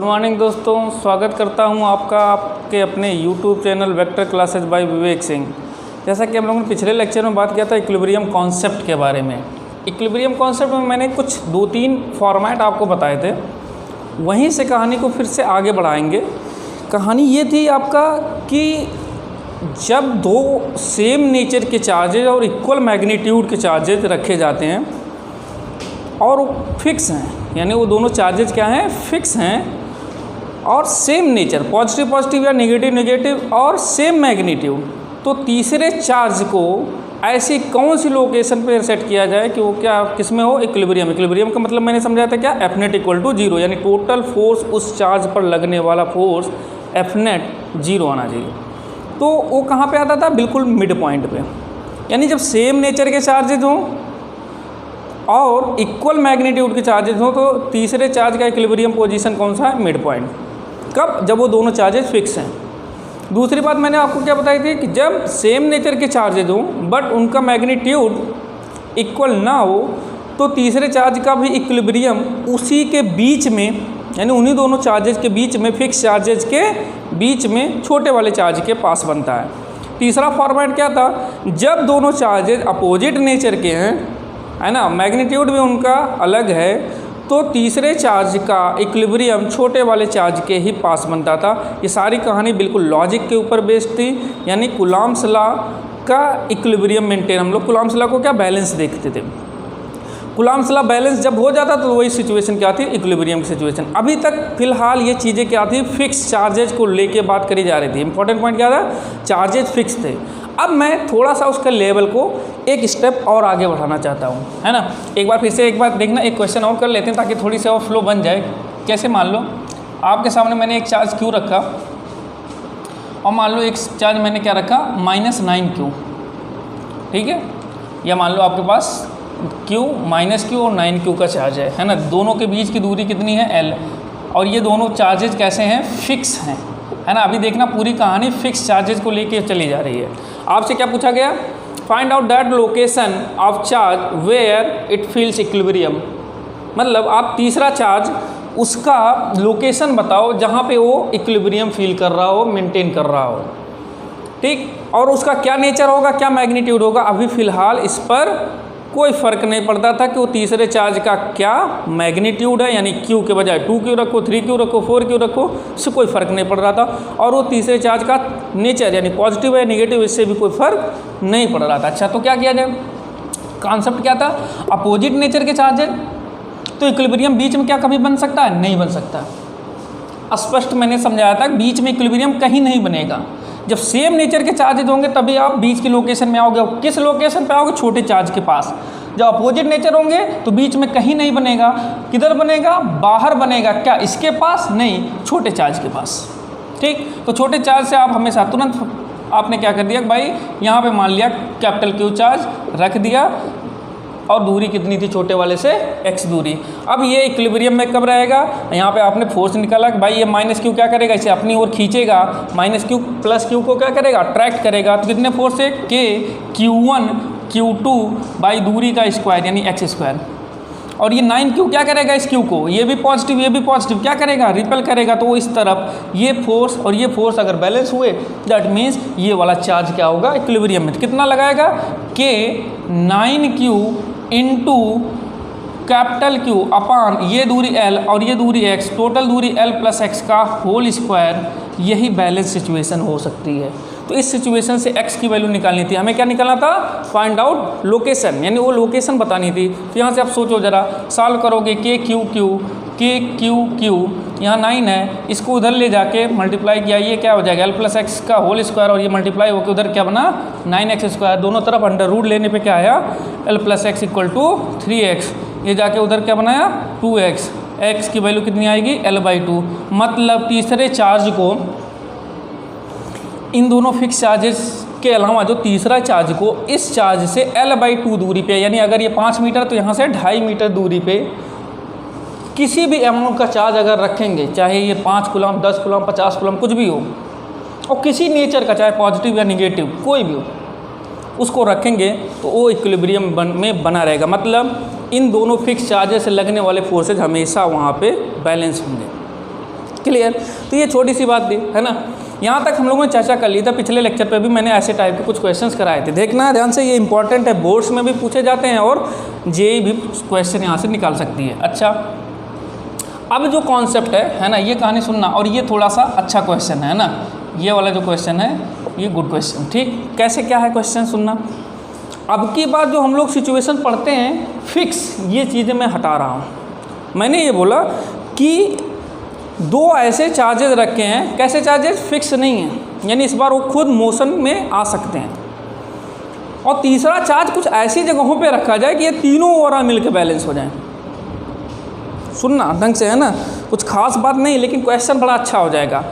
Good morning दोस्तों, स्वागत करता हूं आपका आपके अपने YouTube channel Vector Classes by Vivek Singh. जैसा कि हम लोगों ने पिछले लेक्चर में बात किया था इक्विलिब्रियम कॉन्सेप्ट के बारे में। इक्विलिब्रियम कॉन्सेप्ट में मैंने कुछ 2-3 फॉर्मेट आपको बताए थे, वहीं से कहानी को फिर से आगे बढ़ाएंगे। कहानी ये थी आपका कि जब दो सेम नेचर के चार्जेज और इक्वल मैग्नीट्यूड के चार्जेज रखे जाते हैं और वो फिक्स हैं, यानी वो दोनों चार्जेज क्या हैं, फिक्स हैं और सेम नेचर, पॉजिटिव पॉजिटिव या नेगेटिव नेगेटिव और सेम मैग्नीट्यूड, तो तीसरे चार्ज को ऐसी कौन सी लोकेशन पे सेट किया जाए कि वो क्या किस में हो, इक्विलिब्रियम। इक्विलिब्रियम का मतलब मैंने समझाया था क्या, एफ नेट इक्वल टू 0, यानी टोटल फोर्स उस चार्ज पर लगने वाला फोर्स एफ नेट 0 आना चाहिए। तो वो कहाँ पे आता था, बिल्कुल मिड पॉइंट पे, यानी जब सेम नेचर के चार्जेज हों और इक्वल मैग्नीट्यूड के चार्जेज हों तो तीसरे चार्ज का इक्विलिब्रियम पोजीशन कौन सा है, मिड पॉइंट। कब, जब वो दोनों चार्जेज फिक्स हैं। दूसरी बात मैंने आपको क्या बताई थी कि जब सेम नेचर के चार्जेज हों बट उनका मैग्नीट्यूड इक्वल ना हो तो तीसरे चार्ज का भी इक्विलिब्रियम उसी के बीच में, यानी उन्हीं दोनों चार्जेज के बीच में, फिक्स चार्जेज के बीच में छोटे वाले चार्ज के पास बनता है। तीसरा फॉर्मेट क्या था, जब दोनों चार्जेज अपोजिट नेचर के हैं, है ना, मैग्नीट्यूड भी उनका अलग है, तो तीसरे चार्ज का इक्विलिब्रियम छोटे वाले चार्ज के ही पास बनता था। ये सारी कहानी बिल्कुल लॉजिक के ऊपर बेस्ड थी, यानी कूलॉम्स लॉ का इक्विलिब्रियम मेंटेन, हम लोग कूलॉम्स लॉ को क्या बैलेंस देखते थे। कूलॉम्स लॉ बैलेंस जब हो जाता तो वही सिचुएशन क्या थी, इक्विलिब्रियम की सिचुएशन। अभी तक फिलहाल ये चीज़ें क्या थी, फिक्स चार्जेज को लेके बात करी जा रही थी। इंपॉर्टेंट पॉइंट क्या था, चार्जेज फिक्स थे। अब मैं थोड़ा सा उसका लेवल को एक स्टेप और आगे बढ़ाना चाहता हूँ, है ना। एक बार फिर से एक बार देखना, एक क्वेश्चन और कर लेते हैं ताकि थोड़ी सी और फ्लो बन जाए। कैसे, मान लो आपके सामने मैंने एक चार्ज Q रखा और मान लो एक चार्ज मैंने क्या रखा, -9Q, ठीक है। या मान लो आपके पास Q और 9Q का चार्ज है ना। दोनों के बीच की दूरी कितनी है, L, और ये दोनों चार्जेज कैसे हैं, फिक्स हैं, है ना। अभी देखना पूरी कहानी फिक्स चार्जेज को लेके चली जा रही है। आपसे क्या पूछा गया, find out that location of charge where it feels equilibrium. मतलब आप तीसरा चार्ज उसका लोकेशन बताओ जहाँ पे वो इक्विलिब्रियम फील कर रहा हो, मेंटेन कर रहा हो, ठीक। और उसका क्या नेचर होगा, क्या मैग्नीट्यूड होगा। अभी फ़िलहाल इस पर कोई फ़र्क नहीं पड़ता था कि वो तीसरे चार्ज का क्या मैग्नीट्यूड है, यानी Q के बजाय 2Q रखो, 3Q रखो, 4Q रखो, इससे कोई फ़र्क नहीं पड़ रहा था। और वो तीसरे चार्ज का नेचर यानी पॉजिटिव है नेगेटिव, इससे भी कोई फ़र्क नहीं पड़ रहा था। अच्छा, तो क्या किया जाए, कॉन्सेप्ट क्या था, अपोजिट नेचर के चार्ज है तो इक्विलिब्रियम बीच में क्या कभी बन सकता है, नहीं बन सकता। स्पष्ट मैंने समझाया था, बीच में इक्विलिब्रियम कहीं नहीं बनेगा। जब सेम नेचर के चार्जेज होंगे तभी आप बीच की लोकेशन में आओगे। किस लोकेशन पे आओगे, छोटे चार्ज के पास। जब अपोजिट नेचर होंगे तो बीच में कहीं नहीं बनेगा। किधर बनेगा, बाहर बनेगा, क्या इसके पास, नहीं, छोटे चार्ज के पास, ठीक। तो छोटे चार्ज से आप हमेशा तुरंत आपने क्या कर दिया भाई, यहाँ पे मान लिया कैपिटल Q चार्ज रख दिया और दूरी कितनी थी छोटे वाले से, x दूरी। अब ये इक्विलिब्रियम में कब रहेगा, यहाँ पे आपने फोर्स निकाला कि भाई ये -Q क्या करेगा, इसे अपनी ओर खींचेगा, -Q + Q को क्या करेगा, अट्रैक्ट करेगा। तो कितने फोर्स है, K Q1 Q2 बाई दूरी का स्क्वायर यानी x²। और ये 9Q क्या करेगा, इस Q को, ये भी पॉजिटिव ये भी पॉजिटिव, क्या करेगा, रिपेल करेगा। तो वो इस तरफ ये फोर्स और ये फोर्स अगर बैलेंस हुए दैट मीन्स ये वाला चार्ज क्या होगा, इक्विलिब्रियम में। कितना लगाएगा, K 9Q into capital Q अपान ये दूरी L और ये दूरी x, टोटल दूरी L + x का होल स्क्वायर। यही बैलेंस सिचुएशन हो सकती है। तो इस सिचुएशन से x की वैल्यू निकालनी थी, हमें क्या निकालना था, फाइंड आउट लोकेशन, यानी वो लोकेशन बतानी थी। तो यहाँ से आप सोचो जरा, सॉल्व करोगे, K Q Q, यहाँ 9 है, इसको उधर ले जाके मल्टीप्लाई किया, ये क्या हो जाएगा, L + x का होल स्क्वायर, और ये मल्टीप्लाई होकर उधर क्या बना, 9x²। दोनों तरफ अंडर रूट लेने पे क्या आया, L + x = 3x। ये जाके उधर क्या बनाया, 2x, x की वैल्यू कितनी आएगी, L/2। मतलब तीसरे चार्ज को, इन दोनों फिक्स चार्जेस के अलावा जो तीसरा चार्ज को इस चार्ज से L/2 दूरी पे, यानी अगर ये 5 मीटर तो यहाँ से 2.5 मीटर दूरी पे किसी भी अमाउंट का चार्ज अगर रखेंगे, चाहे ये 5 कूलम, 10 कूलम, 50 कूलम, कुछ भी हो, और किसी नेचर का, चाहे पॉजिटिव या निगेटिव कोई भी हो, उसको रखेंगे तो वो इक्विलिब्रियम में बना रहेगा। मतलब इन दोनों फिक्स चार्जेस से लगने वाले फोर्सेज हमेशा वहाँ पे बैलेंस होंगे। क्लियर। तो ये छोटी सी बात थी, है ना। यहाँ तक हम लोगों ने चर्चा कर ली था। पिछले लेक्चर पे भी मैंने ऐसे टाइप के कुछ क्वेश्चंस कराए थे। देखना है ध्यान से, ये इंपॉर्टेंट है, बोर्ड्स में भी पूछे जाते हैं और जेईई भी क्वेश्चन यहाँ से निकाल सकती है। अच्छा, अब जो कॉन्सेप्ट है ना, ये कहानी सुनना, और ये थोड़ा सा अच्छा क्वेश्चन है ना, ये वाला जो क्वेश्चन है ये गुड क्वेश्चन, ठीक। कैसे क्या है क्वेश्चन सुनना। अब की बात जो हम लोग सिचुएशन पढ़ते हैं फिक्स, ये चीज़ें मैं हटा रहा हूँ। मैंने ये बोला कि दो ऐसे चार्जेस रखे हैं, कैसे चार्जेस, फिक्स नहीं हैं, यानी इस बार वो खुद मोशन में आ सकते हैं। और तीसरा चार्ज कुछ ऐसी जगहों पे रखा जाए कि ये तीनों ओवरऑल मिलकर बैलेंस हो जाए। सुनना ढंग से, है ना, कुछ खास बात नहीं, लेकिन क्वेश्चन बड़ा अच्छा हो जाएगा।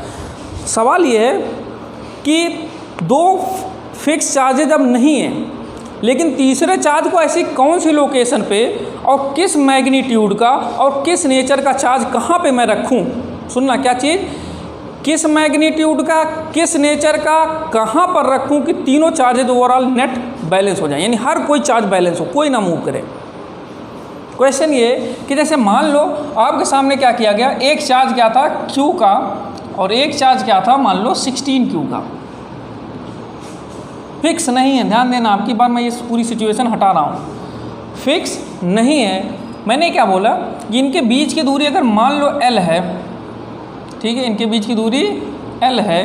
सवाल ये है कि दो फिक्स चार्जेज अब नहीं हैं, लेकिन तीसरे चार्ज को ऐसी कौन सी लोकेशन पे और किस मैग्नीट्यूड का और किस नेचर का चार्ज कहाँ पे मैं रखूँ। सुनना, क्या चीज़, किस मैग्नीट्यूड का, किस नेचर का, कहाँ पर रखूँ कि तीनों चार्जेज ओवरऑल नेट बैलेंस हो जाए, यानी हर कोई चार्ज बैलेंस हो, कोई ना मूव करे। क्वेश्चन ये कि जैसे मान लो आपके सामने क्या किया गया, एक चार्ज क्या था Q का और एक चार्ज क्या था मान लो 16Q का। फिक्स नहीं है, ध्यान देना, आपकी बार मैं ये पूरी सिचुएशन हटा रहा हूँ। फिक्स नहीं है, मैंने क्या बोला कि इनके बीच की दूरी अगर मान लो L है, ठीक है, इनके बीच की दूरी L है,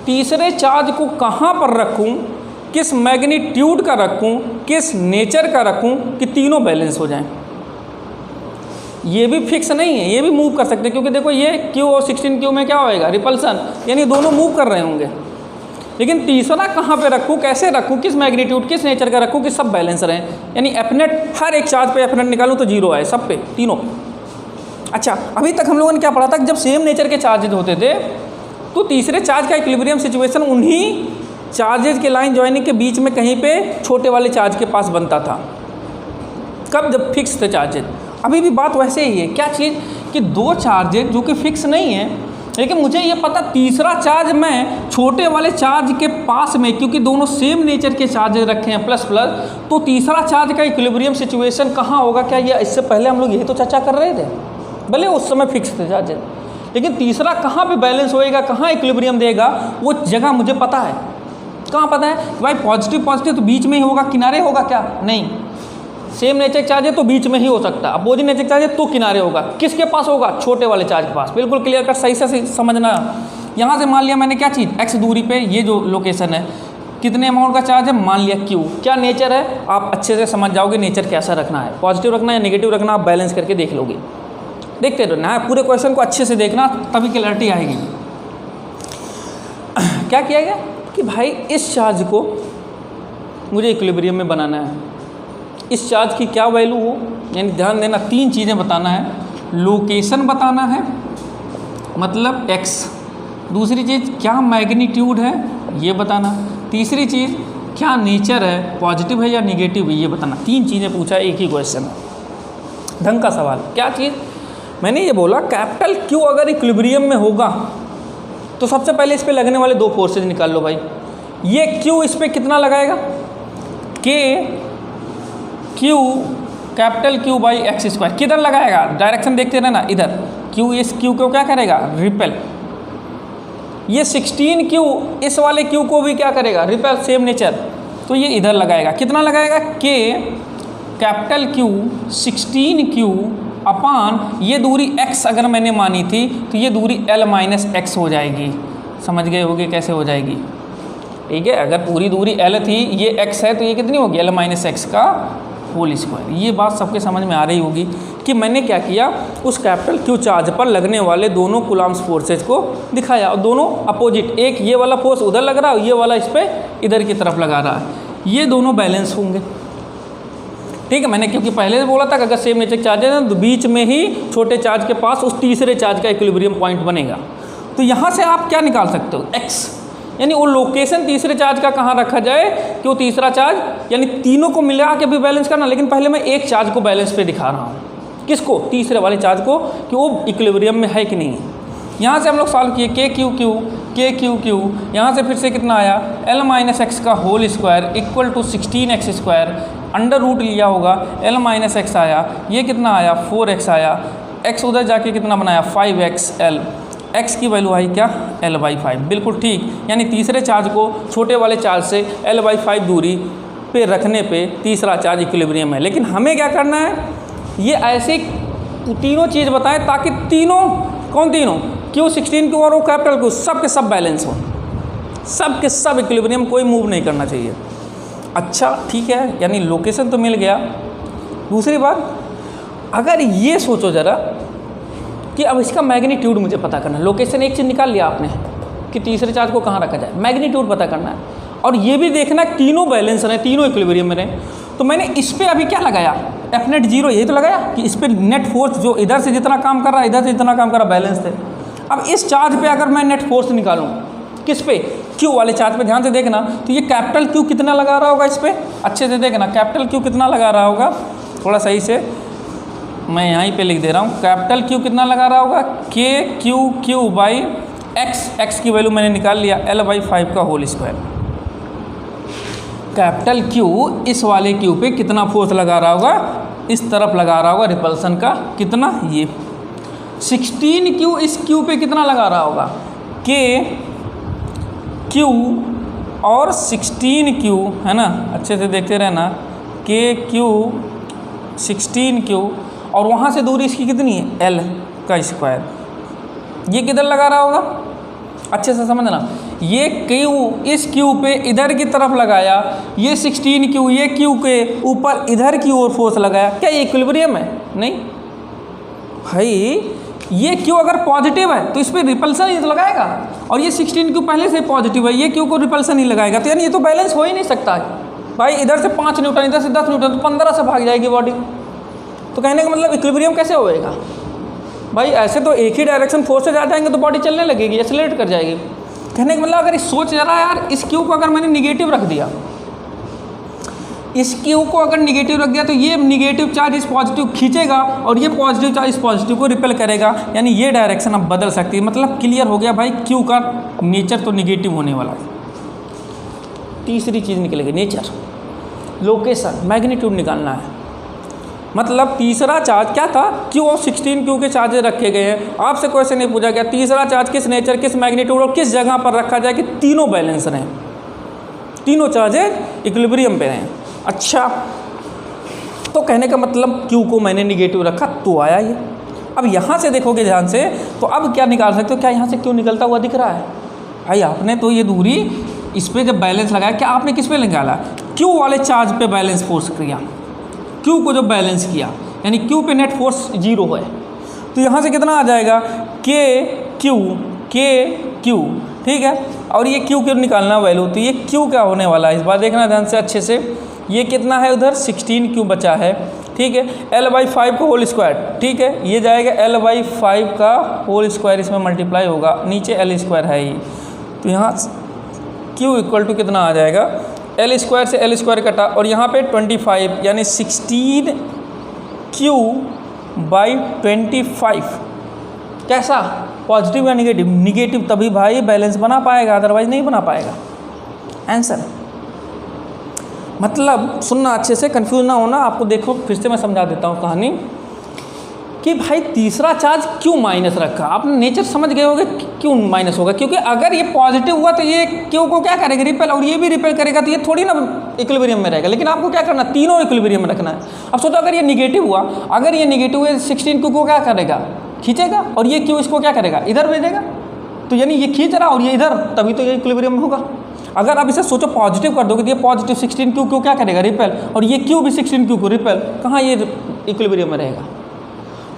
तीसरे चार्ज को कहाँ पर रखूँ, किस मैग्नीट्यूड का रखूँ, किस नेचर का रखूँ कि तीनों बैलेंस हो जाएं। ये भी फिक्स नहीं है, ये भी मूव कर सकते हैं, क्योंकि देखो ये Q और 16Q में क्या होएगा, रिपल्सन, यानी दोनों मूव कर रहे होंगे। लेकिन तीसरा कहाँ पे रखूँ, कैसे रखूँ, किस मैग्नीट्यूड, किस नेचर का रखूँ कि सब बैलेंस रहें, यानी एफनेट, हर एक चार्ज पे एफनेट निकालूँ तो जीरो आए सब पे, तीनों। अच्छा, अभी तक हम लोगों ने क्या पढ़ा था, जब सेम नेचर के चार्जेज होते थे तो तीसरे चार्ज का इक्विलिब्रियम सिचुएशन उन्हीं चार्जेज के लाइन ज्वाइनिंग के बीच में कहीं पे छोटे वाले चार्ज के पास बनता था। कब, जब फिक्स थे चार्जेज। अभी भी बात वैसे ही है, क्या चीज़ कि दो चार्जेज जो कि फिक्स नहीं है, लेकिन मुझे ये पता तीसरा चार्ज मैं छोटे वाले चार्ज के पास में, क्योंकि दोनों सेम नेचर के चार्जेज रखे हैं प्लस प्लस, तो तीसरा चार्ज का इक्विलिब्रियम सिचुएशन कहाँ होगा। क्या ये इससे पहले हम लोग यही तो चर्चा कर रहे थे, भले उस समय फिक्स थे चार्जेज, लेकिन तीसरा कहाँ पे बैलेंस होएगा, कहाँ इक्विलिब्रियम देगा, वो जगह मुझे पता है। कहाँ पता है भाई, पॉजिटिव पॉजिटिव तो बीच में ही होगा, किनारे होगा क्या, नहीं। सेम नेचर चार्ज है तो बीच में ही हो सकता है, अपोजिट नेचर चार्ज है तो किनारे होगा। किसके पास होगा, छोटे वाले चार्ज के पास। बिल्कुल क्लियर कट, सही से समझना। यहाँ से मान लिया मैंने क्या चीज़, x दूरी पे ये जो लोकेशन है, कितने अमाउंट का चार्ज है, मान लिया Q। क्या नेचर है, आप अच्छे से समझ जाओगे नेचर कैसा रखना है, पॉजिटिव रखना है नेगेटिव रखना, आप बैलेंस करके देख लोगे। देखते रहना है, पूरे क्वेश्चन को अच्छे से देखना, तभी क्लैरिटी आएगी। क्या किया गया कि भाई इस चार्ज को मुझे इक्विलिब्रियम में बनाना है, इस चार्ज की क्या वैल्यू हो, यानी ध्यान देना, तीन चीज़ें बताना है। लोकेशन बताना है, मतलब x, दूसरी चीज़ क्या मैग्नीट्यूड है ये बताना, तीसरी चीज़ क्या नेचर है, पॉजिटिव है या निगेटिव है ये बताना। तीन चीज़ें पूछा एक ही क्वेश्चन है, ढंग का सवाल। क्या चीज़, मैंने ये बोला कैपिटल Q अगर इक्विलिब्रियम में होगा तो सबसे पहले इस पे लगने वाले दो फोर्सेज निकाल लो भाई। ये Q इस पे कितना लगाएगा, Q capital Q by x square, किधर लगाएगा, डायरेक्शन देखते रहना, इधर। Q इस Q को क्या करेगा, रिपेल। ये 16Q इस वाले Q को भी क्या करेगा, रिपेल, सेम नेचर, तो ये इधर लगाएगा। कितना लगाएगा, K कैपिटल Q 16Q अपान ये दूरी x अगर मैंने मानी थी तो ये दूरी L माइनस एक्स हो जाएगी। समझ गए होगे कैसे हो जाएगी, ठीक है। अगर पूरी दूरी L थी, ये x है, तो ये कितनी होगी, L माइनस एक्स का होल स्क्वायर। ये बात सबके समझ में आ रही होगी कि मैंने क्या किया, उस कैपिटल Q चार्ज पर लगने वाले दोनों कूलम्ब्स फोर्सेज को दिखाया, और दोनों अपोजिट, एक ये वाला फोर्स उधर लग रहा है, ये वाला इस पर इधर की तरफ लगा रहा है, ये दोनों बैलेंस होंगे, ठीक है। मैंने क्योंकि पहले बोला था कि अगर सेम नेचर चार्जेज हैं तो बीच में ही छोटे चार्ज के पास उस तीसरे चार्ज का इक्विलिब्रियम पॉइंट बनेगा। तो यहाँ से आप क्या निकाल सकते हो, x, यानी वो लोकेशन तीसरे चार्ज का कहाँ रखा जाए कि वो तीसरा चार्ज, यानी तीनों को मिला के भी बैलेंस करना, लेकिन पहले मैं एक चार्ज को बैलेंस पे दिखा रहा हूँ, किसको, तीसरे वाले चार्ज को, कि वो इक्विलिब्रियम में है कि नहीं है। यहाँ से हम लोग सॉल्व किए k q q, यहाँ से फिर से कितना आया, L माइनस एक्स का whole square equal to 16x square, under root लिया होगा, L माइनस एक्स आया, ये कितना आया 4x आया, x उधर जाके कितना बनाया 5xl, x की वैल्यू आई क्या l/5, बिल्कुल ठीक। यानी तीसरे चार्ज को छोटे वाले चार्ज से l/5 दूरी पे रखने पे तीसरा चार्ज इक्विलिब्रियम है। लेकिन हमें क्या करना है, ये ऐसे तीनों चीज़ बताएं ताकि तीनों, कौन तीनों, Q16 Q और वो कैपिटल Q सब के सब बैलेंस हो, सब के सब इक्विलिब्रियम, कोई मूव नहीं करना चाहिए। अच्छा ठीक है, यानी लोकेशन तो मिल गया। दूसरी बात, अगर ये सोचो ज़रा कि अब इसका मैग्नीट्यूड मुझे पता करना है। लोकेशन एक चीज़ निकाल लिया आपने कि तीसरे चार्ज को कहाँ रखा जाए, मैग्नीट्यूड पता करना है और ये भी देखना तीनों बैलेंस रहें, तीनों इक्विलिब्रियम में रहें। तो मैंने इस पर अभी क्या लगाया, एफ नेट 0, यही तो लगाया कि इस पर नेट फोर्स जो इधर से जितना काम कर रहा है, इधर से जितना काम कर रहा है, बैलेंस थे। अब इस चार्ज पे अगर मैं नेट फोर्स निकालूं, किस पे, क्यू वाले चार्ज पे, ध्यान से देखना, तो ये कैपिटल क्यू कितना लगा रहा होगा इस पर, अच्छे से देखना कैपिटल क्यू कितना लगा रहा होगा, थोड़ा सही से मैं यहीं पे लिख दे रहा हूँ, कैपिटल क्यू कितना लगा रहा होगा, KQ/X, एक्स की वैल्यू मैंने निकाल लिया l/5 का होल स्क्वायर। कैपिटल क्यू इस वाले क्यू पे कितना फोर्स लगा रहा होगा, इस तरफ लगा रहा होगा रिपल्सन का कितना, ये 16Q इस क्यू पे कितना लगा रहा होगा, KQ और 16Q है ना, अच्छे से देखते रहना, KQ 16Q और वहाँ से दूरी इसकी कितनी है L का स्क्वायर, ये किधर लगा रहा होगा, अच्छे से समझना, ये Q इस Q पे इधर की तरफ लगाया, ये 16Q ये Q के ऊपर इधर की ओर फोर्स लगाया, क्या ये इक्विलिब्रियम है, नहीं भाई। ये Q अगर पॉजिटिव है तो इस पर रिपल्सन ही तो लगाएगा, और ये 16Q पहले से पॉजिटिव है, ये Q को रिपल्सन ही लगाएगा, तो यानी ये तो बैलेंस हो ही नहीं सकता है भाई। इधर से 5 न्यूटन, इधर से 10 न्यूटन, तो 15 से भाग जाएगी बॉडी। तो कहने का मतलब इक्विलिब्रियम कैसे होएगा भाई, ऐसे तो एक ही डायरेक्शन फोर्स से जा जाएंगे तो बॉडी चलने लगेगी, एक्सेलरेट कर जाएगी। कहने का मतलब अगर इस सोच जरा यार, इस क्यू को अगर मैंने निगेटिव रख दिया, इस क्यू को अगर निगेटिव रख दिया तो ये निगेटिव चार्ज इस पॉजिटिव खींचेगा और ये पॉजिटिव चार्ज इस पॉजिटिव को रिपेल करेगा, यानी ये डायरेक्शन अब बदल सकती है। मतलब क्लियर हो गया भाई, क्यू का नेचर तो निगेटिव होने वाला है। तीसरी चीज़ निकलेगी नेचर, लोकेशन, मैग्नीट्यूड निकालना है। मतलब तीसरा चार्ज क्या था, Q और 16Q के चार्जेस रखे गए हैं। आपसे क्वेश्चन नहीं पूछा गया तीसरा चार्ज किस नेचर, किस मैग्नीट्यूड और किस जगह पर रखा जाए कि तीनों बैलेंस रहें, तीनों चार्जेस इक्विलिब्रियम पे रहें। अच्छा, तो कहने का मतलब Q को मैंने निगेटिव रखा तो आया ये। अब यहाँ से देखोगे ध्यान से, तो अब क्या निकाल सकते हो, क्या यहाँ से Q निकलता हुआ दिख रहा है भाई। आपने तो ये दूरी इस पर जब बैलेंस लगाया, क्या आपने किस पे निकाला, Q वाले चार्ज पे बैलेंस फोर्स किया, Q को जब बैलेंस किया, यानी Q पे नेट फोर्स 0 है, तो यहाँ से कितना आ जाएगा, KQ, ठीक है। और ये Q क्यों निकालना वैल्यू, तो ये Q क्या होने वाला है इस बार देखना ध्यान से अच्छे से। ये कितना है, उधर 16Q बचा है, ठीक है, l/5 का होल स्क्वायर, ठीक है, ये जाएगा l/5 का होल स्क्वायर, इसमें मल्टीप्लाई होगा, नीचे l² है ही, तो यहाँ Q इक्वल टू कितना आ जाएगा, l² से l² कटा और यहाँ पे 25, यानी 16Q/25। कैसा, पॉजिटिव या निगेटिव, निगेटिव तभी भाई बैलेंस बना पाएगा, अदरवाइज नहीं बना पाएगा। आंसर मतलब सुनना अच्छे से, कंफ्यूज ना होना। आपको देखो फिर से मैं समझा देता हूँ कहानी कि भाई तीसरा चार्ज क्यों माइनस रखा, आपने नेचर समझ गए होगे क्यों माइनस होगा, क्योंकि अगर ये पॉजिटिव हुआ तो ये क्यू को क्या करेगा, रिपेल, और ये भी रिपेल करेगा, तो ये थोड़ी ना इक्विलिब्रियम में रहेगा। लेकिन आपको क्या करना, तीनों इक्विलिब्रियम में रखना है। अब सोचो अगर ये निगेटिव हुआ, अगर ये निगेटिव है 16Q को क्या करेगा, खींचेगा, और ये क्यू इसको क्या करेगा, इधर भेजेगा, तो यानी ये खींच रहा और ये इधर, तभी तो ये इक्विलिब्रियम में होगा। अगर आप इसे सोचो पॉजिटिव कर दोगे तो ये पॉजिटिव 16Q को क्या करेगा, रिपेल, और ये Q भी 16Q को रिपेल, कहाँ ये इक्विलिब्रियम में रहेगा।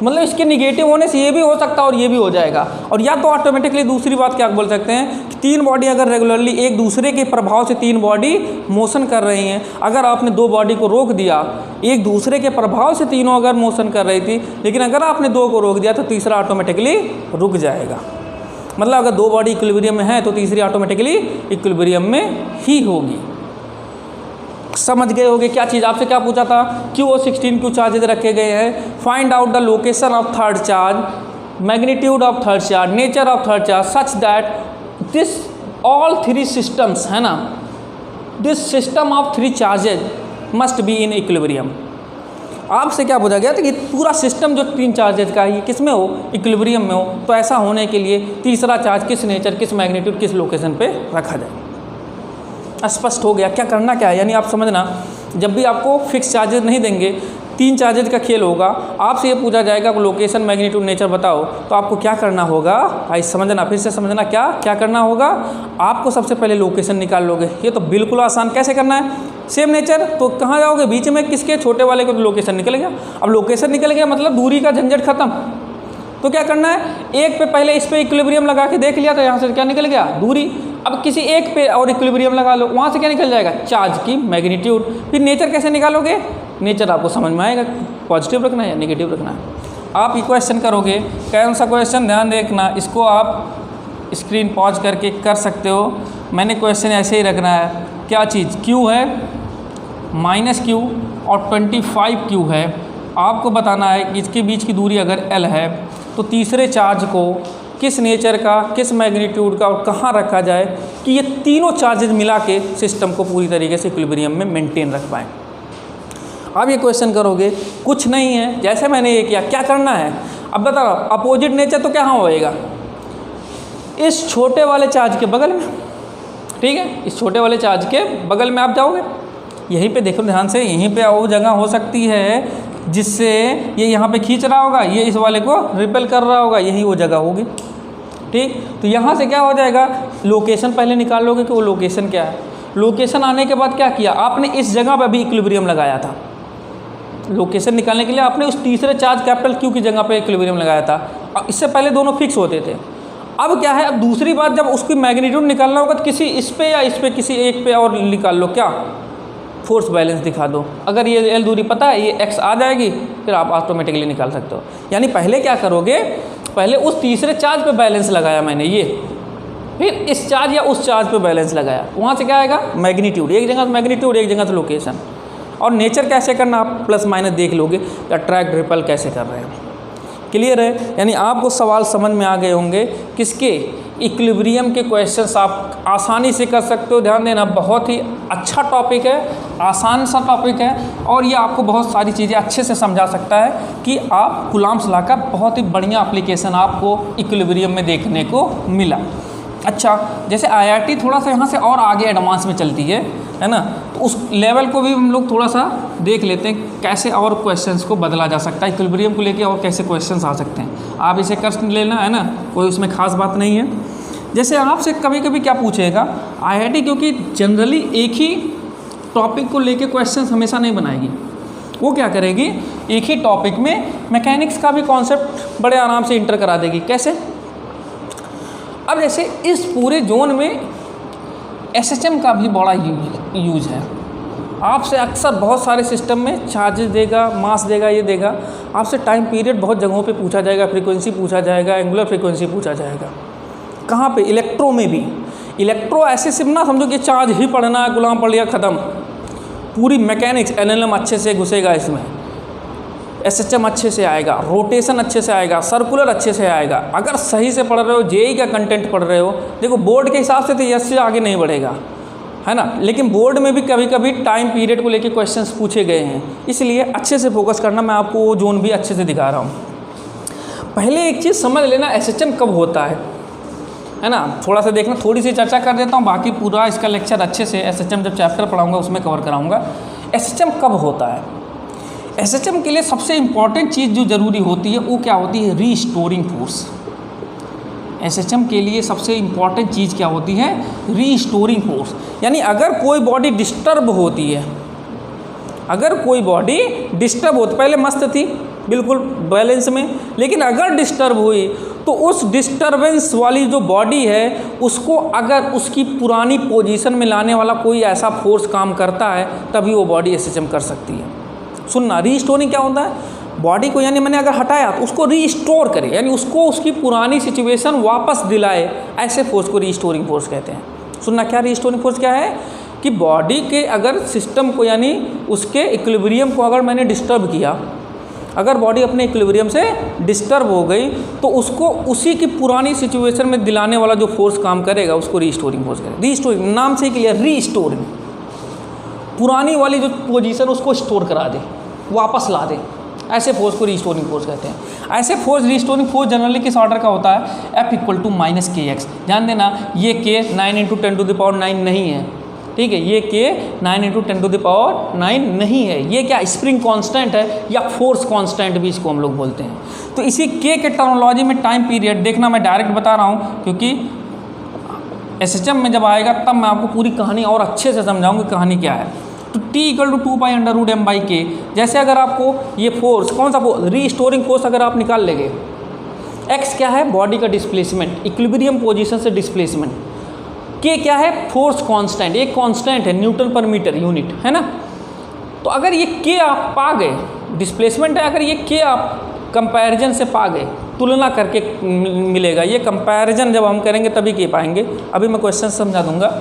मतलब इसके निगेटिव होने से ये भी हो सकता है और ये भी हो जाएगा। और या तो ऑटोमेटिकली दूसरी बात क्या बोल सकते हैं कि तीन बॉडी अगर रेगुलरली एक दूसरे के प्रभाव से तीन बॉडी मोशन कर रही हैं, अगर आपने दो बॉडी को रोक दिया, एक दूसरे के प्रभाव से तीनों अगर मोशन कर रही थी, लेकिन अगर आपने दो को रोक दिया तो तीसरा ऑटोमेटिकली रुक जाएगा। मतलब अगर दो बॉडी इक्विलिब्रियम में है तो तीसरी ऑटोमेटिकली इक्विलिब्रियम में ही होगी। समझ गए होगे क्या चीज़, आपसे क्या पूछा था, Q और 16Q चार्जेज रखे गए हैं, find out the location of third charge, magnitude of third charge, nature of third charge, such that this all three systems है ना, this system of three charges must be in equilibrium. आपसे क्या पूछा गया था कि पूरा सिस्टम जो 3 चार्जेज का है ये किस में हो, इक्विलिब्रियम में हो, तो ऐसा होने के लिए तीसरा चार्ज किस नेचर, किस मैग्नीट्यूड, किस लोकेशन पे रखा जाए। स्पष्ट हो गया क्या करना क्या है। यानी आप समझना, जब भी आपको फिक्स चार्जेज नहीं देंगे, 3 चार्जेज का खेल होगा, आपसे ये पूछा जाएगा लोकेशन, मैग्नीट्यूड, नेचर बताओ, तो आपको क्या करना होगा भाई, समझना, फिर से समझना, क्या क्या करना होगा। आपको सबसे पहले लोकेशन निकाल लोगे, ये तो बिल्कुल आसान। कैसे करना है, सेम नेचर, तो कहाँ जाओगे, बीच में किसके, छोटे वाले को, तो लोकेशन निकल गया। अब लोकेशन निकल गया मतलब दूरी का झंझट खत्म। तो क्या करना है, एक पे पहले इस पे इक्विलिब्रियम लगा के देख लिया, तो यहाँ से क्या निकल गया, दूरी। अब किसी एक पे और इक्विलिब्रियम लगा लो, वहाँ से क्या निकल जाएगा, चार्ज की मैग्नीट्यूड। फिर नेचर कैसे निकालोगे, नेचर आपको समझ में आएगा, पॉजिटिव रखना है या नेगेटिव रखना है। आप इक्वेशन करोगे, कौन सा क्वेश्चन, ध्यान देखना, इसको आप स्क्रीन पॉज करके कर सकते हो। मैंने क्वेश्चन ऐसे ही रखना है, क्या चीज़, Q है -Q और 25Q है। आपको बताना है कि इसके बीच की दूरी अगर L है तो तीसरे चार्ज को किस नेचर का, किस मैग्नीट्यूड का और कहाँ रखा जाए कि ये तीनों चार्जेज मिला के सिस्टम को पूरी तरीके से इक्विलिब्रियम में मेंटेन रख पाएँ। आप ये क्वेश्चन करोगे, कुछ नहीं है, जैसे मैंने ये किया, क्या करना है अब बता रहा हूँ। अपोजिट नेचर तो कहाँ होएगा, इस छोटे वाले चार्ज के बगल में, ठीक है, इस छोटे वाले चार्ज के बगल में आप जाओगे। यहीं पे देखो ध्यान से, यहीं पे वो जगह हो सकती है जिससे ये यहाँ पे खींच रहा होगा, ये इस वाले को रिपेल कर रहा होगा, यही वो जगह होगी, ठीक। तो यहाँ से क्या हो जाएगा, लोकेशन पहले निकाल लोगे कि वो लोकेशन क्या है। लोकेशन आने के बाद क्या किया आपने, इस जगह पर भी इक्विलिब्रियम लगाया था। लोकेशन निकालने के लिए आपने उस तीसरे चार्ज कैपिटल Q की जगह पे इक्विलिब्रियम लगाया था। अब इससे पहले दोनों फिक्स होते थे। अब क्या है, अब दूसरी बात, जब उसकी मैग्नीट्यूड निकालना होगा तो किसी इस पे या इस पे किसी एक पे और निकाल लो, क्या, फोर्स बैलेंस दिखा दो। अगर ये L दूरी पता है, ये X आ जाएगी, फिर आप ऑटोमेटिकली निकाल सकते हो। यानी पहले क्या करोगे, पहले उस तीसरे चार्ज पे बैलेंस लगाया मैंने ये, फिर इस चार्ज या उस चार्ज पे बैलेंस लगाया, वहाँ से क्या आएगा, मैग्नीट्यूड, एक जगह से मैग्नीट्यूड, एक जगह से लोकेशन। और नेचर कैसे करना, आप प्लस माइनस देख लोगे, अट्रैक्ट रिपल कैसे कर रहे हैं। क्लियर है, यानी आपको सवाल समझ में आ गए होंगे किसके, इक्विलिब्रियम के क्वेश्चंस आप आसानी से कर सकते हो। ध्यान देना, बहुत ही अच्छा टॉपिक है, आसान सा टॉपिक है, और ये आपको बहुत सारी चीज़ें अच्छे से समझा सकता है कि आप कूलम्ब्स लॉ का बहुत ही बढ़िया एप्लीकेशन आपको इक्विलिब्रियम में देखने को मिला। अच्छा, जैसे IIT थोड़ा सा यहाँ से और आगे एडवांस में चलती है ना, तो उस लेवल को भी हम लोग थोड़ा सा देख लेते हैं, कैसे और क्वेश्चंस को बदला जा सकता है, इक्विलिब्रियम को लेके और कैसे क्वेश्चंस आ सकते हैं। आप इसे कर लेना, है ना, कोई उसमें खास बात नहीं है। जैसे आपसे कभी कभी क्या पूछेगा IIT, क्योंकि जनरली एक ही टॉपिक को लेके क्वेश्चंस हमेशा नहीं बनाएगी, वो क्या करेगी, एक ही टॉपिक में मैकेनिक्स का भी कॉन्सेप्ट बड़े आराम से इंटर करा देगी। कैसे, अब जैसे इस पूरे जोन में SHM का भी बड़ा यूज है। आपसे अक्सर बहुत सारे सिस्टम में चार्जेस देगा, मास देगा, ये देगा, आपसे टाइम पीरियड बहुत जगहों पे पूछा जाएगा, फ्रीक्वेंसी पूछा जाएगा, एंगुलर फ्रीक्वेंसी पूछा जाएगा। कहाँ पे, इलेक्ट्रो में भी। इलेक्ट्रो ऐसे सिर्फ ना समझो कि चार्ज ही पढ़ना है, गुलाम पढ़ लिया ख़त्म। पूरी मैकेनिक्स, NLM अच्छे से घुसेगा इसमें, SHM अच्छे से आएगा, रोटेशन अच्छे से आएगा, सर्कुलर अच्छे से आएगा। अगर सही से पढ़ रहे हो, JEE का कंटेंट पढ़ रहे हो, देखो बोर्ड के हिसाब से तो इससे आगे नहीं बढ़ेगा, है ना, लेकिन बोर्ड में भी कभी कभी टाइम पीरियड को लेके क्वेश्चंस पूछे गए हैं, इसलिए अच्छे से फोकस करना। मैं आपको वो जोन भी अच्छे से दिखा रहा हूँ। पहले एक चीज़ समझ लेना, SHM कब होता है ना, थोड़ा सा देखना, थोड़ी सी चर्चा कर देता हूँ, बाकी पूरा इसका लेक्चर अच्छे से SHM जब चैप्टर पढ़ाऊँगा उसमें कवर कराऊँगा। SHM कब होता है, SHM के लिए सबसे इम्पॉर्टेंट चीज़ जो ज़रूरी होती है वो क्या होती है, रीस्टोरिंग फोर्स। SHM के लिए सबसे इम्पॉर्टेंट चीज़ क्या होती है, रीस्टोरिंग फोर्स। यानी अगर कोई बॉडी डिस्टर्ब होती है, अगर कोई बॉडी डिस्टर्ब होती, पहले मस्त थी बिल्कुल बैलेंस में, लेकिन अगर डिस्टर्ब हुई तो उस डिस्टर्बेंस वाली जो बॉडी है उसको अगर उसकी पुरानी पोजीशन में लाने वाला कोई ऐसा फोर्स काम करता है, तभी वो बॉडी SHM कर सकती है। सुनना, रीस्टोरिंग क्या होता है, बॉडी को यानी मैंने अगर हटाया तो उसको रीस्टोर करे, यानी उसको उसकी पुरानी सिचुएशन वापस दिलाए, ऐसे फोर्स को रीस्टोरिंग फोर्स कहते हैं। सुनना, क्या रीस्टोरिंग फोर्स क्या है, कि बॉडी के अगर सिस्टम को यानी उसके इक्विलिब्रियम को अगर मैंने डिस्टर्ब किया, अगर बॉडी अपने इक्विलिब्रियम से डिस्टर्ब हो गई तो उसको उसी की पुरानी सिचुएशन में दिलाने वाला जो फोर्स काम करेगा उसको रीस्टोरिंग फोर्स करेगा। रीस्टोरिंग नाम से ही क्लियर, रीस्टोरिंग, पुरानी वाली जो पोजीशन उसको स्टोर करा दे, वापस ला दे, ऐसे फोर्स को रीस्टोरिंग फोर्स कहते हैं। ऐसे फोर्स रीस्टोरिंग फोर्स जनरली किस ऑर्डर का होता है? F = -kx। ध्यान देना, ये k 9 × 10⁹ नहीं है, ठीक है, ये k 9 × 10⁹ नहीं है, ये क्या स्प्रिंग कांस्टेंट है या फोर्स कांस्टेंट भी इसको हम लोग बोलते हैं। तो इसी k के टर्मिनोलॉजी में टाइम पीरियड देखना, मैं डायरेक्ट बता रहा हूँ क्योंकि SHM में जब आएगा तब मैं आपको पूरी कहानी और अच्छे से समझाऊंगी कहानी क्या है। तो T = 2π√m/k। जैसे अगर आपको ये फोर्स, कौन सा फोर्स? रीस्टोरिंग फोर्स अगर आप निकाल लेंगे, x क्या है? बॉडी का डिस्प्लेसमेंट, इक्विलिब्रियम पोजीशन से डिस्प्लेसमेंट। k क्या है? फोर्स कांस्टेंट, एक कांस्टेंट है, न्यूटन/मीटर यूनिट, है ना। तो अगर ये k आप पा गए, डिस्प्लेसमेंट है, अगर ये k आप कंपैरिजन से पा गए, तुलना करके मिलेगा। ये कंपैरिजन जब हम करेंगे तभी k पाएंगे। अभी मैं क्वेश्चन समझा दूंगा।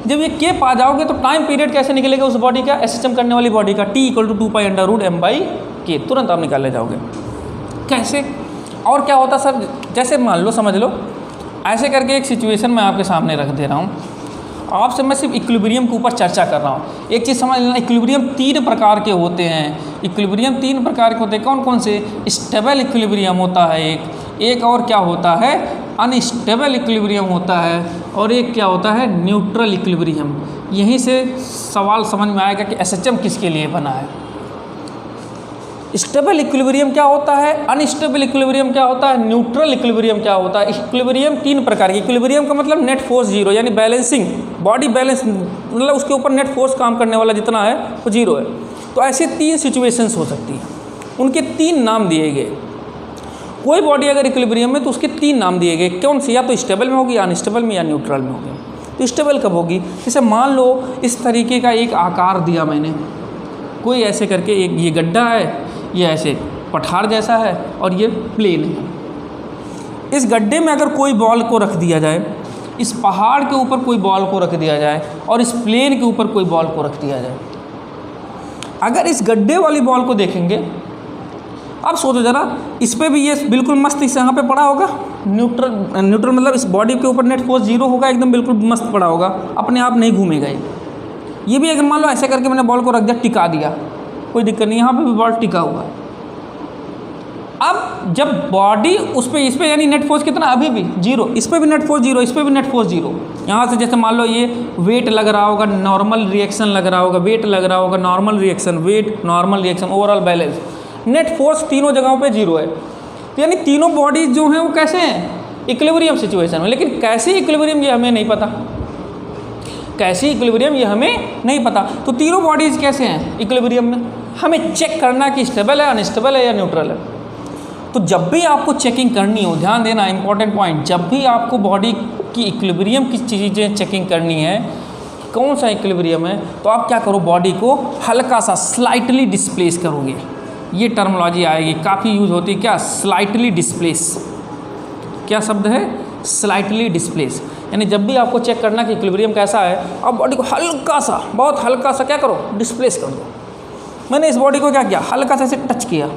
जब ये k पा जाओगे तो टाइम पीरियड कैसे निकलेगा उस बॉडी का, SHM करने वाली बॉडी का? T = 2π√m/k, तुरंत आप निकाले जाओगे। कैसे और क्या होता सर? जैसे मान लो, समझ लो, ऐसे करके एक सिचुएशन मैं आपके सामने रख दे रहा हूँ, आपसे मैं सिर्फ इक्विलिब्रियम के ऊपर चर्चा कर रहा हूँ। एक चीज़ समझ लेना, इक्विलिब्रियम 3 प्रकार के होते हैं। इक्विलिब्रियम 3 प्रकार के होते हैं। कौन कौन से? स्टेबल इक्विलिब्रियम होता है एक और क्या होता है? अनस्टेबल इक्विलिब्रियम होता है, और एक क्या होता है? Neutral equilibrium. यहीं से सवाल समझ में आएगा कि SHM किसके लिए बना है। स्टेबल इक्विलिब्रियम क्या होता है? अनस्टेबल इक्विलिब्रियम क्या होता है? न्यूट्रल इक्विलिब्रियम क्या होता है? इक्विलिब्रियम 3 प्रकार के। इक्विलिब्रियम का मतलब नेट फोर्स 0, यानी बैलेंसिंग, बॉडी बैलेंस, मतलब उसके ऊपर नेट फोर्स काम करने वाला जितना है वो 0 है। तो ऐसे 3 सिचुएशंस हो सकती हैं, उनके 3 नाम दिए गए। कोई बॉडी अगर इक्विलिब्रियम में तो उसके 3 नाम दिए गए। कौन से? या तो स्टेबल में होगी, अनस्टेबल में, या न्यूट्रल में होगी। तो स्टेबल कब होगी? जैसे मान लो इस तरीके का एक आकार दिया मैंने, कोई ऐसे करके, एक ये गड्ढा है, ये ऐसे पठार जैसा है, और ये प्लेन है। इस गड्ढे में अगर कोई बॉल को रख दिया जाए, इस पहाड़ के ऊपर कोई बॉल को रख दिया जाए, और इस प्लेन के ऊपर कोई बॉल को रख दिया जाए, अगर इस गड्ढे वाली बॉल को देखेंगे, अब सोचो जरा, इस पर भी ये बिल्कुल मस्त इस यहाँ पे पड़ा होगा, न्यूट्रल मतलब इस बॉडी के ऊपर नेट फोर्स 0 होगा, एकदम बिल्कुल मस्त पड़ा होगा, अपने आप नहीं घूमेगा ये भी अगर मान लो ऐसे करके मैंने बॉल को रख दिया, टिका दिया, कोई दिक्कत नहीं, यहाँ पे भी बॉल टिका हुआ है। अब जब बॉडी उस पर, इस पर यानी नेट फोर्स कितना? अभी भी 0, इस पर भी नेट फोर्स 0, इस पर भी नेट फोर्स 0। यहाँ से जैसे मान लो ये वेट लग रहा होगा, नॉर्मल रिएक्शन लग रहा होगा, वेट लग रहा होगा, normal reaction, weight, normal reaction, overall balance, net force तीनों जगहों पे 0 है। तो यानी तीनों बॉडीज जो हैं वो कैसे हैं? इक्विलिब्रियम सिचुएशन में। लेकिन कैसे इक्विलिब्रियम ये हमें नहीं पता, कैसी इक्विलिब्रियम ये हमें नहीं पता। तो तीनों बॉडीज कैसे हैं इक्विलिब्रियम में? हमें चेक करना कि स्टेबल है, अनस्टेबल है या न्यूट्रल है। तो जब भी आपको चेकिंग करनी हो, ध्यान देना, इंपॉर्टेंट पॉइंट, जब भी आपको बॉडी की इक्विलिब्रियम की चीज़ें चेकिंग करनी है, कौन सा इक्विलिब्रियम है, तो आप क्या करो, बॉडी को हल्का सा स्लाइटली डिस्प्लेस करोगे। ये टर्मिनोलॉजी आएगी, काफ़ी यूज होती है। क्या? Slightly displace. क्या शब्द है? Slightly displace. यानी जब भी आपको चेक करना कि इक्विलिब्रियम कैसा है, आप बॉडी को हल्का सा, बहुत हल्का सा क्या करो, डिस्प्लेस कर दो। मैंने इस बॉडी को क्या किया, हल्का सा ऐसे टच किया,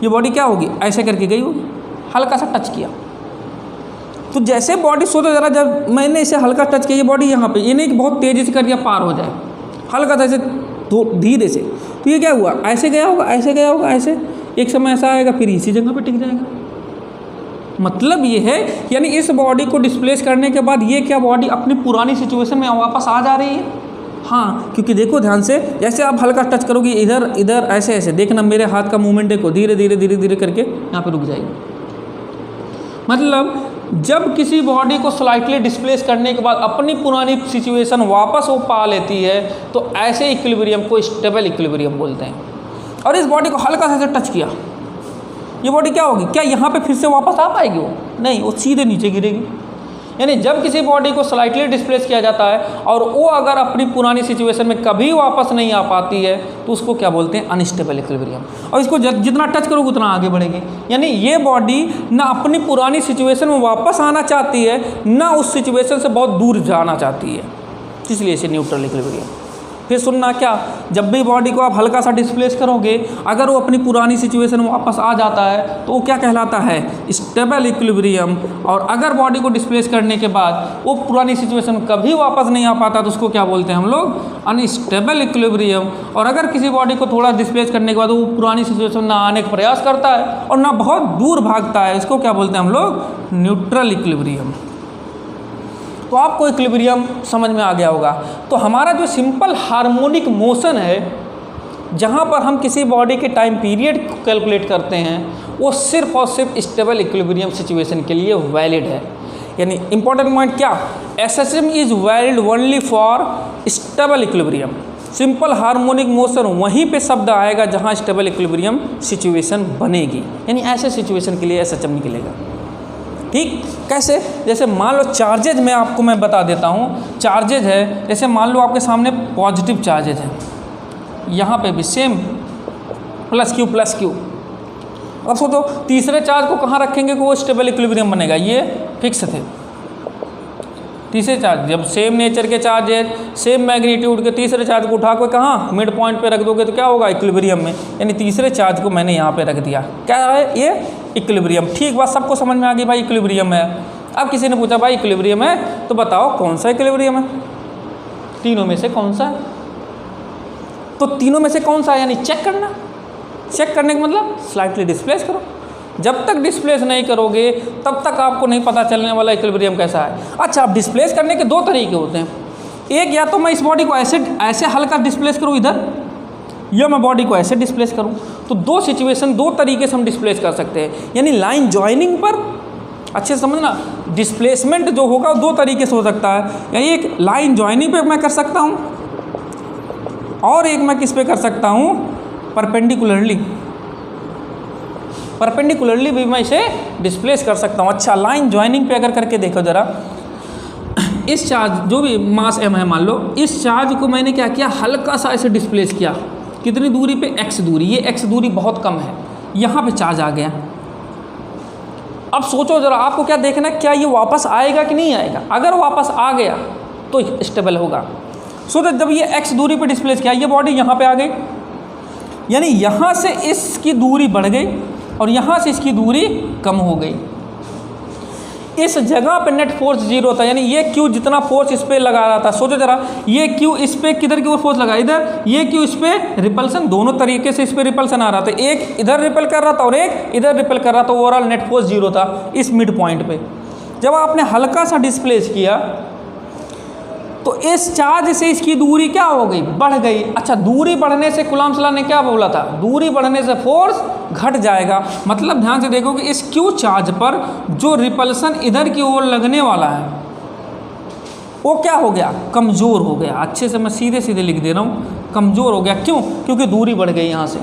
ये बॉडी क्या होगी, ऐसे करके गई होगी, हल्का सा टच किया। तो जैसे बॉडी, सोचो जरा, जब मैंने इसे हल्का टच किया, ये बॉडी यहाँ पे, ये नहीं कि बहुत तेज़ी से कर दिया पार हो जाए, हल्का सा ऐसे धीरे से, तो ये क्या हुआ, ऐसे गया होगा, ऐसे गया होगा, ऐसे, एक समय ऐसा आएगा फिर इसी जगह पे टिक जाएगा। मतलब ये है, यानी इस बॉडी को डिस्प्लेस करने के बाद ये क्या, बॉडी अपनी पुरानी सिचुएशन में वापस आ जा रही है। हाँ, क्योंकि देखो ध्यान से, जैसे आप हल्का टच करोगे, इधर इधर ऐसे ऐसे, देखना मेरे हाथ का मूवमेंट देखो, धीरे धीरे धीरे धीरे करके यहाँ पे रुक जाएगी। मतलब जब किसी बॉडी को स्लाइटली डिस्प्लेस करने के बाद अपनी पुरानी सिचुएशन वापस वो पा लेती है, तो ऐसे इक्विलिब्रियम को स्टेबल इक्विलिब्रियम बोलते हैं। और इस बॉडी को हल्का सा टच किया, ये बॉडी क्या होगी, क्या यहाँ पे फिर से वापस आ पाएगी वो? नहीं, वो सीधे नीचे गिरेगी। यानी जब किसी बॉडी को स्लाइटली डिस्प्लेस किया जाता है और वो अगर अपनी पुरानी सिचुएशन में कभी वापस नहीं आ पाती है, तो उसको क्या बोलते हैं, अनस्टेबल इक्विलिब्रियम। और इसको जितना टच करोगे उतना आगे बढ़ेगी। यानी ये बॉडी ना अपनी पुरानी सिचुएशन में वापस आना चाहती है, ना उस सिचुएशन से बहुत दूर जाना चाहती है, इसलिए इसे न्यूट्रल इक्विलिब्रियम। फिर सुनना क्या, जब भी बॉडी को आप हल्का सा डिस्प्लेस करोगे, अगर वो अपनी पुरानी सिचुएशन में वापस आ जाता है तो वो क्या कहलाता है, स्टेबल इक्विलिब्रियम। और अगर बॉडी को डिस्प्लेस करने के बाद वो पुरानी सिचुएशन में कभी वापस नहीं आ पाता तो उसको क्या बोलते हैं हम लोग, अनस्टेबल इक्विलिब्रियम। और अगर किसी बॉडी को थोड़ा डिस्प्लेस करने के बाद वो पुरानी सिचुएशन ना आने का प्रयास करता है और ना बहुत दूर भागता है, इसको क्या बोलते हैं हम लोग, न्यूट्रल इक्विलिब्रियम। तो आपको इक्विलिब्रियम समझ में आ गया होगा। तो हमारा जो सिंपल हार्मोनिक मोशन है, जहाँ पर हम किसी बॉडी के टाइम पीरियड कैलकुलेट करते हैं, वो सिर्फ और सिर्फ स्टेबल इक्विलिब्रियम सिचुएशन के लिए वैलिड है। यानी इंपॉर्टेंट पॉइंट क्या, SSM is valid only for stable equilibrium. Simple harmonic motion वहीं पे शब्द आएगा जहाँ स्टेबल इक्विलिब्रियम सिचुएशन बनेगी, यानी ऐसे सिचुएशन के लिए एसएचएम निकलेगा। ठीक, कैसे, जैसे मान लो चार्जेज में आपको मैं बता देता हूँ। चार्जेज है, जैसे मान लो आपके सामने पॉजिटिव चार्जेज है, यहाँ पे भी सेम प्लस क्यू। अब सोचो तीसरे चार्ज को कहाँ रखेंगे कि वो स्टेबल इक्विलिब्रियम बनेगा, ये फिक्स थे। तीसरे चार्ज जब सेम नेचर के चार्ज है, सेम मैग्नीट्यूड के, तीसरे चार्ज को उठा के कहाँ मिड पॉइंट पे रख दोगे तो क्या होगा, इक्विलिब्रियम में। यानी तीसरे चार्ज को मैंने यहाँ पे रख दिया, क्या है ये, इक्विलिब्रियम। ठीक, बात सबको समझ में आ गई भाई, इक्विलिब्रियम है। अब किसी ने पूछा भाई इक्विलिब्रियम है तो बताओ कौन सा इक्विलिब्रियम है, तीनों में से कौन सा है। तो तीनों में से कौन सा है, यानी चेक करना। चेक करने का मतलब स्लाइटली डिस्प्लेस करो। जब तक डिस्प्लेस नहीं करोगे तब तक आपको नहीं पता चलने वाला इक्विलिब्रियम कैसा है। अच्छा, आप डिस्प्लेस करने के दो तरीके होते हैं। एक, या तो मैं इस बॉडी को ऐसे हल्का डिस्प्लेस करूँ इधर, या मैं बॉडी को ऐसे डिस्प्लेस करूँ। तो दो सिचुएशन, दो तरीके से हम डिस्प्लेस कर सकते हैं। यानी लाइन जॉइनिंग पर अच्छे से समझना, डिस्प्लेसमेंट जो होगा दो तरीके से हो सकता है। यानी एक लाइन जॉइनिंग पे मैं कर सकता हूँ, और एक मैं किस पे कर सकता हूँ, परपेंडिकुलरली भी मैं इसे डिस्प्लेस कर सकता हूँ। अच्छा, लाइन जॉइनिंग पे अगर करके देखो ज़रा, इस चार्ज जो भी मास m है, मान लो इस चार्ज को मैंने क्या किया, हल्का सा ऐसे डिस्प्लेस किया। कितनी दूरी पे, x दूरी। ये x दूरी बहुत कम है, यहाँ पे चार्ज आ गया। अब सोचो ज़रा, आपको क्या देखना है, क्या ये वापस आएगा कि नहीं आएगा। अगर वापस आ गया तो स्टेबल होगा। सो दैट जब ये x दूरी पे डिस्प्लेस किया, ये बॉडी यहाँ पे आ गई, यानी यहाँ से इसकी दूरी बढ़ गई और यहाँ से इसकी दूरी कम हो गई। इस जगह पे नेट फोर्स जीरो था, यानी ये क्यू जितना फोर्स इस पे लगा रहा था, सोचो जरा, ये क्यू इस पे किधर की ओर फोर्स लगा, इधर, ये क्यू इस पे रिपल्सन, दोनों तरीके से इस पे रिपल्सन आ रहा था। एक इधर रिपल कर रहा था और एक इधर रिपल कर रहा था। ओवरऑल नेट फोर्स जीरो था इस मिड पॉइंट पे। जब आपने हल्का सा डिस्प्लेस किया तो इस चार्ज से इसकी दूरी क्या हो गई, बढ़ गई। अच्छा, दूरी बढ़ने से कूलम्ब्स लॉ ने क्या बोला था, दूरी बढ़ने से फोर्स घट जाएगा। मतलब ध्यान से देखो कि इस क्यू चार्ज पर जो रिपल्सन इधर की ओर लगने वाला है वो क्या हो गया, कमज़ोर हो गया। अच्छे से मैं सीधे सीधे लिख दे रहा हूँ, कमज़ोर हो गया। क्यों, क्योंकि दूरी बढ़ गई। यहाँ से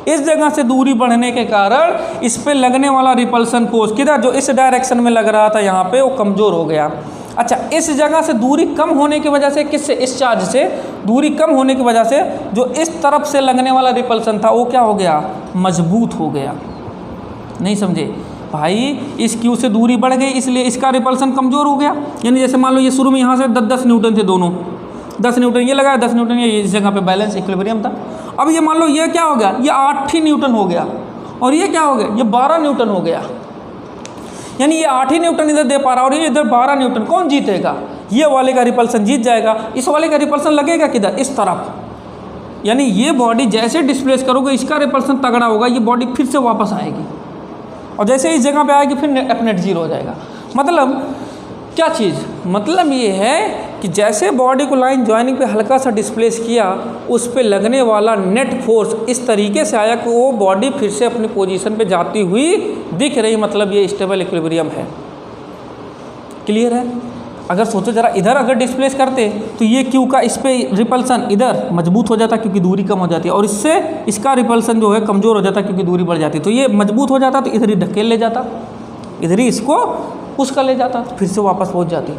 इस जगह से दूरी बढ़ने के कारण इस पे लगने वाला रिपल्सन फोर्स किधर, जो इस डायरेक्शन में लग रहा था यहाँ पे, वो कमज़ोर हो गया। अच्छा, इस जगह से दूरी कम होने की वजह से, किससे, इस चार्ज से दूरी कम होने की वजह से जो इस तरफ से लगने वाला रिपल्सन था वो क्या हो गया, मजबूत हो गया। नहीं समझे भाई, इस क्यू से दूरी बढ़ गई इसलिए इसका रिपल्सन कमज़ोर हो गया। यानी जैसे मान लो ये शुरू में यहाँ से 10 न्यूटन थे, दोनों 10 न्यूटन ये लगाया, 10 न्यूटन ये, इस जगह पे बैलेंस इक्विलिब्रियम था। अब ये मान लो ये क्या हो गया, ये 8 ही न्यूटन हो गया, और ये क्या हो गया, ये 12 न्यूटन हो गया। यानी ये 8 ही न्यूटन इधर दे पा रहा और ये इधर 12 न्यूटन। कौन जीतेगा, ये वाले का रिपल्सन जीत जाएगा। इस वाले का रिपल्सन लगेगा किधर, इस तरफ। यानी ये बॉडी जैसे डिस्प्लेस करोगे इसका रिपल्सन तगड़ा होगा, ये बॉडी फिर से वापस आएगी, और जैसे इस जगह पे आएगी फिर अपनेट जीरो हो जाएगा। मतलब क्या चीज़, मतलब ये है कि जैसे बॉडी को लाइन जॉइनिंग पे हल्का सा डिस्प्लेस किया, उस पे लगने वाला नेट फोर्स इस तरीके से आया कि वो बॉडी फिर से अपनी पोजीशन पे जाती हुई दिख रही। मतलब ये स्टेबल इक्विलिब्रियम है। क्लियर है। अगर सोचो जरा, इधर अगर डिस्प्लेस करते तो ये क्यू का इस पे रिपल्सन इधर मजबूत हो जाता क्योंकि दूरी कम हो जाती है, और इससे इसका रिपल्सन जो है कमज़ोर हो जाता क्योंकि दूरी बढ़ जाती। तो ये मजबूत हो जाता तो इधर ही धकेल ले जाता, इधर ही इसको उसका ले जाता, फिर से वापस पहुंच जाती।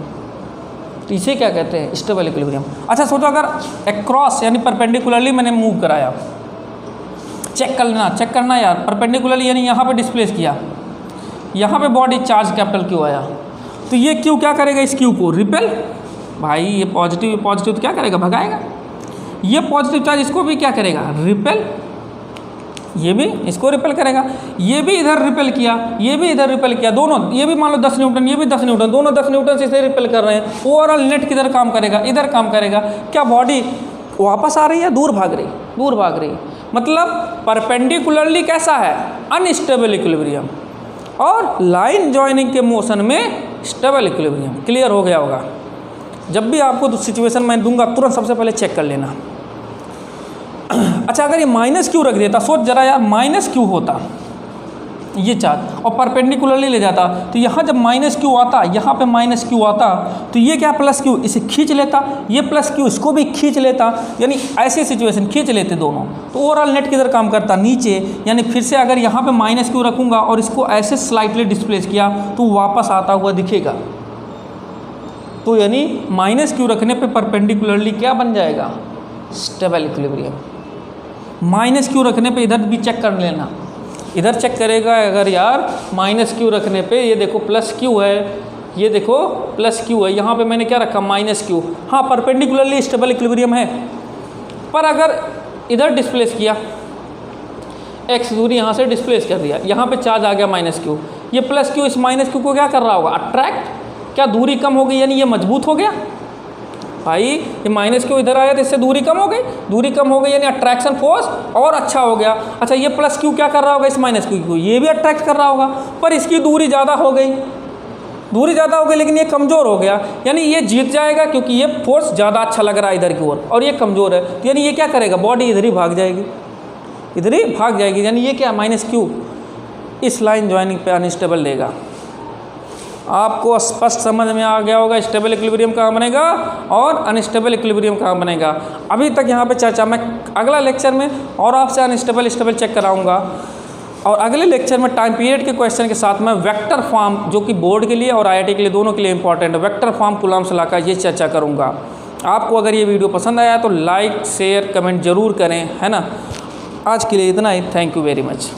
तो इसे क्या कहते हैं, स्टेबल इक्विलिब्रियम। अच्छा सोचो, अगर अक्रॉस यानी परपेंडिकुलरली मैंने मूव कराया, चेक करना यार, परपेंडिकुलरली यानी यहाँ पे डिस्प्लेस किया, यहाँ पे बॉडी चार्ज कैपिटल क्यू आया, तो ये क्यू क्या करेगा, इस क्यू को रिपेल। भाई ये पॉजिटिव तो क्या करेगा, भगाएगा। ये पॉजिटिव चार्ज इसको भी क्या करेगा, रिपेल, ये भी इसको रिपेल करेगा, ये भी इधर रिपेल किया, ये भी इधर रिपेल किया, दोनों, ये भी मान लो 10 न्यूटन, ये भी 10 न्यूटन, दोनों 10 न्यूटन से इसे रिपेल कर रहे हैं। ओवरऑल नेट किधर काम करेगा, इधर काम करेगा। क्या बॉडी वापस आ रही है, दूर भाग रही, दूर भाग रही, मतलब परपेंडिकुलरली कैसा है, अनस्टेबल इक्विलिब्रियम, और लाइन जॉइनिंग के मोशन में स्टेबल इक्विलिब्रियम। क्लियर हो गया होगा। जब भी आपको सिचुएशन मैं दूंगा तुरंत सबसे पहले चेक कर लेना। अच्छा, अगर ये माइनस क्यू रख देता, सोच जरा यार, माइनस क्यू होता ये चार्ज और परपेंडिकुलरली ले जाता, तो यहाँ जब माइनस क्यू आता, यहाँ पे माइनस क्यू आता, तो ये क्या प्लस क्यू इसे खींच लेता, ये प्लस क्यू इसको भी खींच लेता, यानी ऐसी सिचुएशन खींच लेते दोनों, तो ओवरऑल नेट किधर काम करता, नीचे। यानी फिर से अगर यहाँ पे माइनस क्यू रखूँगा और इसको ऐसे स्लाइटली डिस्प्लेस किया तो वापस आता हुआ दिखेगा। तो यानी माइनस क्यू रखने पे परपेंडिकुलरली क्या बन जाएगा, स्टेबल इक्विलिब्रियम। माइनस क्यू रखने पे इधर भी चेक कर लेना, इधर चेक करेगा अगर यार माइनस क्यू रखने पे, ये देखो प्लस क्यू है, ये देखो प्लस क्यू है, यहाँ पे मैंने क्या रखा, माइनस क्यू। हाँ, परपेंडिकुलरली स्टेबल इक्विलिब्रियम है। पर अगर इधर डिस्प्लेस किया, एक्स दूरी यहाँ से डिस्प्लेस कर दिया, यहाँ पे चार्ज आ गया माइनस क्यू, ये प्लस क्यू इस माइनस क्यू को क्या कर रहा होगा, अट्रैक्ट। क्या दूरी कम हो गई, यानी ये मजबूत हो गया भाई, ये माइनस क्यू इधर आया तो इससे दूरी कम हो गई, दूरी कम हो गई यानी अट्रैक्शन फोर्स और अच्छा हो गया। अच्छा, ये प्लस क्यू क्या कर रहा होगा, इस माइनस क्यू को ये भी अट्रैक्ट कर रहा होगा, पर इसकी दूरी ज़्यादा हो गई, दूरी ज़्यादा हो गई, लेकिन ये कमज़ोर हो गया, यानी ये जीत जाएगा क्योंकि ये फोर्स ज़्यादा अच्छा लग रहा है इधर की ओर, और ये कमज़ोर है, तो यानी ये क्या करेगा, बॉडी इधर ही भाग जाएगी, इधर ही भाग जाएगी। यानी ये क्या, माइनस क्यू इस लाइन ज्वाइनिंग पे अनस्टेबल देगा। आपको स्पष्ट समझ में आ गया होगा स्टेबल इक्विलिब्रियम कहाँ बनेगा और अनस्टेबल इक्विलिब्रियम कहाँ बनेगा। अभी तक यहाँ पे चर्चा, मैं अगला लेक्चर में और आपसे अनस्टेबल स्टेबल चेक कराऊंगा, और अगले लेक्चर में टाइम पीरियड के क्वेश्चन के साथ मैं वेक्टर फॉर्म, जो कि बोर्ड के लिए और IIT के लिए दोनों के लिए इंपॉर्टेंट है, वेक्टर फॉर्म कूलम्ब्स लॉ का ये चर्चा करूँगा। आपको अगर ये वीडियो पसंद आया तो लाइक शेयर कमेंट जरूर करें, है ना। आज के लिए इतना ही, थैंक यू वेरी मच।